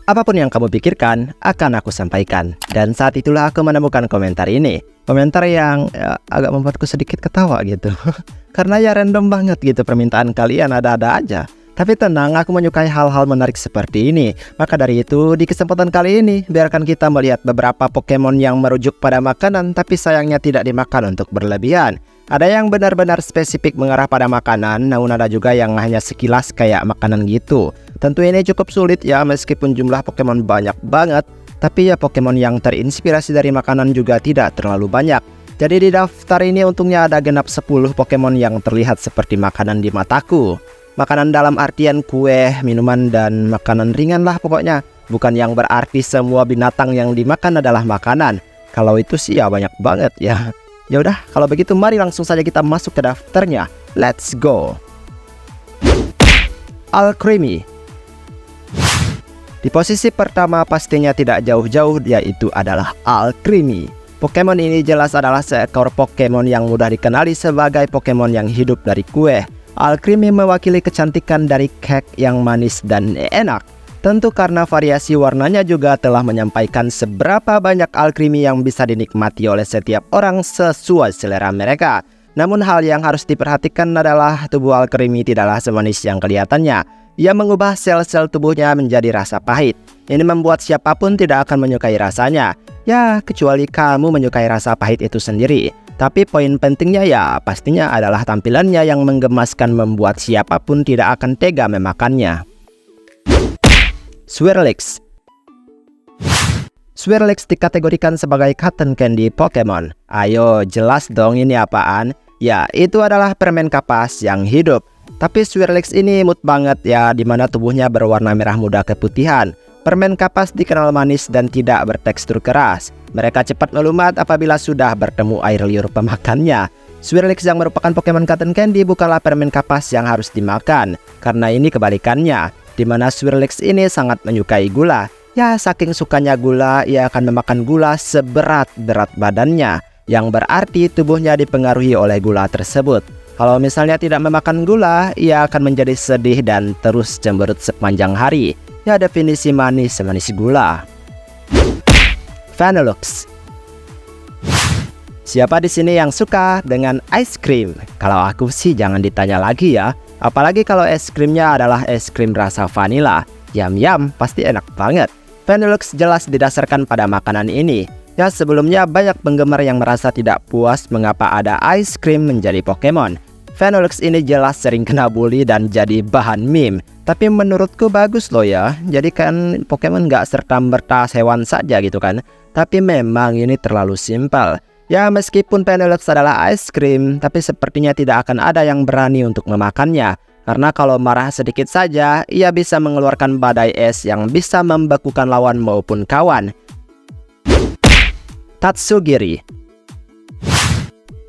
Apapun yang kamu pikirkan akan aku sampaikan. Dan saat itulah aku menemukan komentar ini. Komentar yang agak membuatku sedikit ketawa gitu. Karena ya random banget gitu permintaan kalian, ada-ada aja. Tapi tenang, aku menyukai hal-hal menarik seperti ini. Maka dari itu, di kesempatan kali ini, biarkan kita melihat beberapa Pokemon yang merujuk pada makanan, tapi sayangnya tidak dimakan untuk berlebihan. Ada yang benar-benar spesifik mengarah pada makanan, namun ada juga yang hanya sekilas kayak makanan gitu. Tentu ini cukup sulit ya, meskipun jumlah Pokemon banyak banget. Tapi ya Pokemon yang terinspirasi dari makanan juga tidak terlalu banyak. Jadi di daftar ini untungnya ada genap 10 Pokemon yang terlihat seperti makanan di mataku. Makanan dalam artian kue, minuman, dan makanan ringan lah pokoknya. Bukan yang berarti semua binatang yang dimakan adalah makanan. Kalau itu sih ya banyak banget ya. Ya udah, kalau begitu mari langsung saja kita masuk ke daftarnya. Let's go. Alcremie. Di posisi pertama pastinya tidak jauh-jauh, yaitu adalah Alcremie. Pokemon ini jelas adalah seekor Pokemon yang mudah dikenali sebagai Pokemon yang hidup dari kue. Alcremie mewakili kecantikan dari cake yang manis dan enak. Tentu karena variasi warnanya juga telah menyampaikan seberapa banyak Alcremie yang bisa dinikmati oleh setiap orang sesuai selera mereka. Namun hal yang harus diperhatikan adalah tubuh Alcremie tidaklah semanis yang kelihatannya. Ia mengubah sel-sel tubuhnya menjadi rasa pahit. Ini membuat siapapun tidak akan menyukai rasanya. Ya, kecuali kamu menyukai rasa pahit itu sendiri. Tapi poin pentingnya ya pastinya adalah tampilannya yang menggemaskan membuat siapapun tidak akan tega memakannya. Swirlix. Swirlix dikategorikan sebagai cotton candy Pokemon. Ayo, jelas dong ini apaan? Ya, itu adalah permen kapas yang hidup. Tapi Swirlix ini imut banget ya, dimana tubuhnya berwarna merah muda keputihan. Permen kapas dikenal manis dan tidak bertekstur keras. Mereka cepat melumat apabila sudah bertemu air liur pemakannya. Swirlix yang merupakan Pokemon cotton candy bukanlah permen kapas yang harus dimakan. Karena ini kebalikannya, di mana Swirlix ini sangat menyukai gula. Ya, saking sukanya gula, ia akan memakan gula seberat-berat badannya, yang berarti tubuhnya dipengaruhi oleh gula tersebut. Kalau misalnya tidak memakan gula, ia akan menjadi sedih dan terus cemberut sepanjang hari. Ya, definisi manis semanis gula. Vanillux. Siapa di sini yang suka dengan ice cream? Kalau aku sih jangan ditanya lagi ya. Apalagi kalau es krimnya adalah es krim rasa vanila. Yam, pasti enak banget. Vanillux jelas didasarkan pada makanan ini. Ya, sebelumnya banyak penggemar yang merasa tidak puas mengapa ada ice cream menjadi Pokemon. Vanillux ini jelas sering kena bully dan jadi bahan meme. Tapi menurutku bagus loh ya. Jadi kan Pokemon nggak serta-merta hewan saja gitu kan. Tapi memang ini terlalu simpel. Ya, meskipun Vanillux adalah ice cream, tapi sepertinya tidak akan ada yang berani untuk memakannya. Karena kalau marah sedikit saja, ia bisa mengeluarkan badai es yang bisa membekukan lawan maupun kawan. Tatsugiri.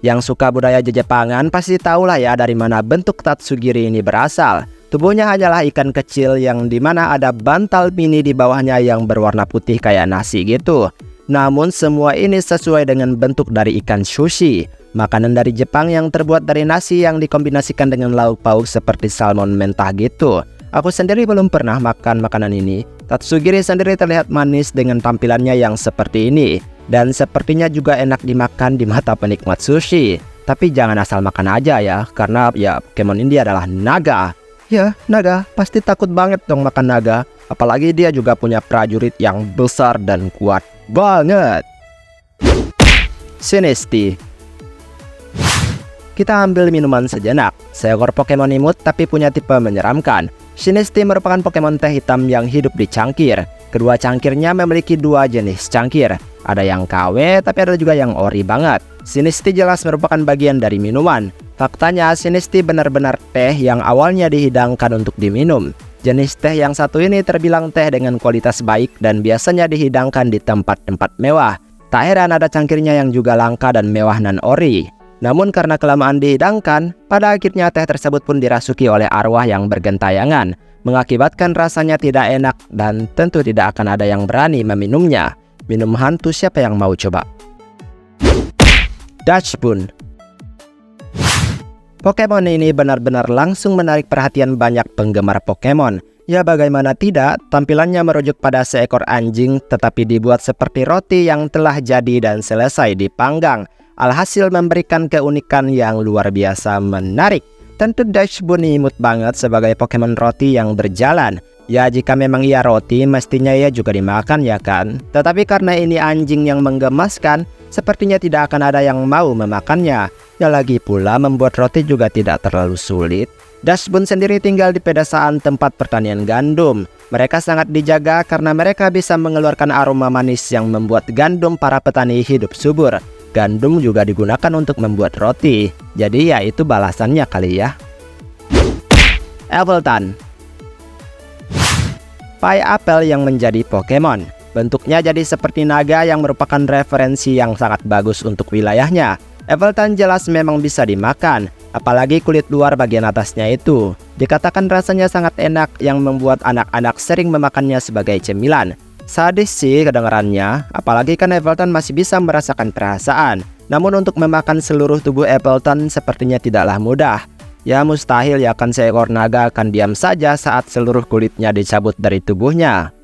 Yang suka budaya Jepangan pasti tahulah ya dari mana bentuk Tatsugiri ini berasal. Tubuhnya hanyalah ikan kecil yang dimana ada bantal mini di bawahnya yang berwarna putih kayak nasi gitu. Namun semua ini sesuai dengan bentuk dari ikan sushi, makanan dari Jepang yang terbuat dari nasi yang dikombinasikan dengan lauk pauk seperti salmon mentah gitu. Aku sendiri belum pernah makan makanan ini. Tatsugiri sendiri terlihat manis dengan tampilannya yang seperti ini, dan sepertinya juga enak dimakan di mata penikmat sushi. Tapi jangan asal makan aja ya, karena ya Pokemon ini adalah naga. Ya, naga pasti takut banget dong makan naga. Apalagi dia juga punya prajurit yang besar dan kuat banget. Sinistea. Kita ambil minuman sejenak. Seekor Pokemon imut tapi punya tipe menyeramkan. Sinistea merupakan Pokemon teh hitam yang hidup di cangkir. Kedua cangkirnya memiliki dua jenis cangkir. Ada yang KW tapi ada juga yang ori banget. Sinistea jelas merupakan bagian dari minuman. Faktanya Sinistea benar-benar teh yang awalnya dihidangkan untuk diminum. Jenis teh yang satu ini terbilang teh dengan kualitas baik dan biasanya dihidangkan di tempat-tempat mewah. Tak heran ada cangkirnya yang juga langka dan mewah nan ori. Namun karena kelamaan dihidangkan, pada akhirnya teh tersebut pun dirasuki oleh arwah yang bergentayangan, mengakibatkan rasanya tidak enak dan tentu tidak akan ada yang berani meminumnya. Minum hantu siapa yang mau coba? Dachsbun. Pokemon ini benar-benar langsung menarik perhatian banyak penggemar Pokemon. Ya bagaimana tidak, tampilannya merujuk pada seekor anjing tetapi dibuat seperti roti yang telah jadi dan selesai dipanggang. Alhasil memberikan keunikan yang luar biasa menarik. Tentu Dachsbun imut banget sebagai Pokemon roti yang berjalan. Ya jika memang ia roti mestinya ia juga dimakan ya kan. Tetapi karena ini anjing yang menggemaskan, sepertinya tidak akan ada yang mau memakannya. Ya lagi pula membuat roti juga tidak terlalu sulit. Dachsbun sendiri tinggal di pedesaan tempat pertanian gandum. Mereka sangat dijaga karena mereka bisa mengeluarkan aroma manis yang membuat gandum para petani hidup subur. Gandum juga digunakan untuk membuat roti. Jadi ya itu balasannya kali ya. Yveltal, pai apel yang menjadi Pokemon. Bentuknya jadi seperti naga yang merupakan referensi yang sangat bagus untuk wilayahnya. Yveltal jelas memang bisa dimakan, apalagi kulit luar bagian atasnya itu. Dikatakan rasanya sangat enak yang membuat anak-anak sering memakannya sebagai cemilan. Sadis sih kedengarannya, apalagi kan Yveltal masih bisa merasakan perasaan. Namun untuk memakan seluruh tubuh Yveltal sepertinya tidaklah mudah. Ya mustahil ya kan seekor naga akan diam saja saat seluruh kulitnya dicabut dari tubuhnya.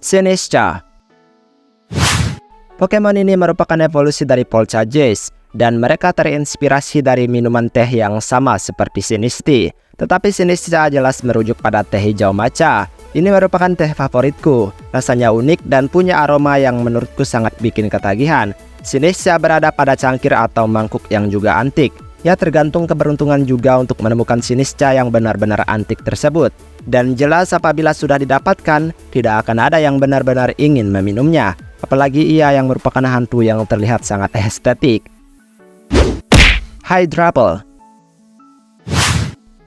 Sinistcha. Pokemon ini merupakan evolusi dari Poltergeist dan mereka terinspirasi dari minuman teh yang sama seperti Sinistea. Tetapi Sinistcha jelas merujuk pada teh hijau matcha. Ini merupakan teh favoritku. Rasanya unik dan punya aroma yang menurutku sangat bikin ketagihan. Sinistcha berada pada cangkir atau mangkuk yang juga antik. Ya tergantung keberuntungan juga untuk menemukan Sinistcha yang benar-benar antik tersebut. Dan jelas apabila sudah didapatkan, tidak akan ada yang benar-benar ingin meminumnya. Apalagi ia yang merupakan hantu yang terlihat sangat estetik. Hydrapple.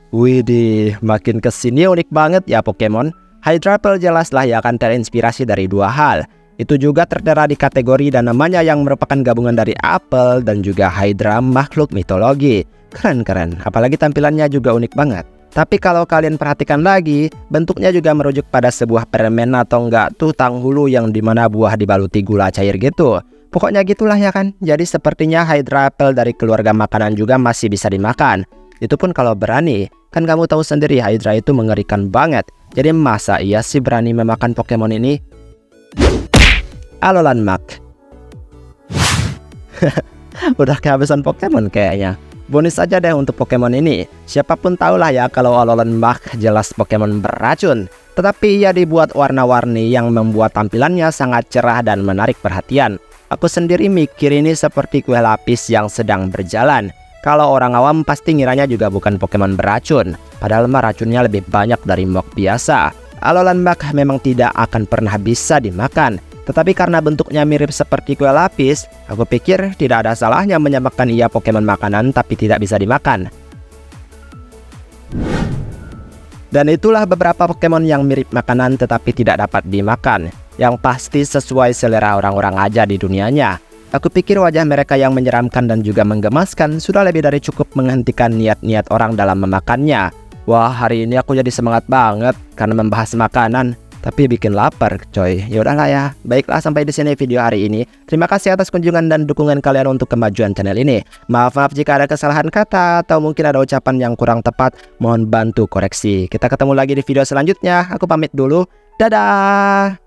Widih, makin kesini unik banget ya Pokemon. Hydrapple jelaslah ia akan terinspirasi dari dua hal. Itu juga tertera di kategori dan namanya yang merupakan gabungan dari apel dan juga Hydra, makhluk mitologi. Keren-keren, apalagi tampilannya juga unik banget. Tapi kalau kalian perhatikan lagi, bentuknya juga merujuk pada sebuah permen atau enggak tuh tanghulu yang dimana buah dibaluti gula cair gitu. Pokoknya gitulah ya kan. Jadi sepertinya Hydrapple dari keluarga makanan juga masih bisa dimakan. Itu pun kalau berani. Kan kamu tahu sendiri Hydra itu mengerikan banget. Jadi masa iya sih berani memakan Pokemon ini? Alolan Muk. Udah kehabisan Pokemon kayaknya. Bonus aja deh untuk Pokemon ini. Siapapun tahulah ya kalau Alolan Muk jelas Pokemon beracun. Tetapi ia dibuat warna-warni yang membuat tampilannya sangat cerah dan menarik perhatian. Aku sendiri mikir ini seperti kue lapis yang sedang berjalan. Kalau orang awam pasti ngiranya juga bukan Pokemon beracun. Padahal mah racunnya lebih banyak dari Muk biasa. Alolan Muk memang tidak akan pernah bisa dimakan. Tetapi karena bentuknya mirip seperti kue lapis, aku pikir tidak ada salahnya menyamakan ia Pokemon makanan tapi tidak bisa dimakan. Dan itulah beberapa Pokemon yang mirip makanan tetapi tidak dapat dimakan. Yang pasti sesuai selera orang-orang aja di dunianya. Aku pikir wajah mereka yang menyeramkan dan juga menggemaskan sudah lebih dari cukup menghentikan niat-niat orang dalam memakannya. Wah, hari ini aku jadi semangat banget karena membahas makanan. Tapi bikin lapar coy. Yaudahlah ya. Baiklah sampai di sini video hari ini. Terima kasih atas kunjungan dan dukungan kalian untuk kemajuan channel ini. Maaf jika ada kesalahan kata atau mungkin ada ucapan yang kurang tepat. Mohon bantu koreksi. Kita ketemu lagi di video selanjutnya. Aku pamit dulu. Dadah.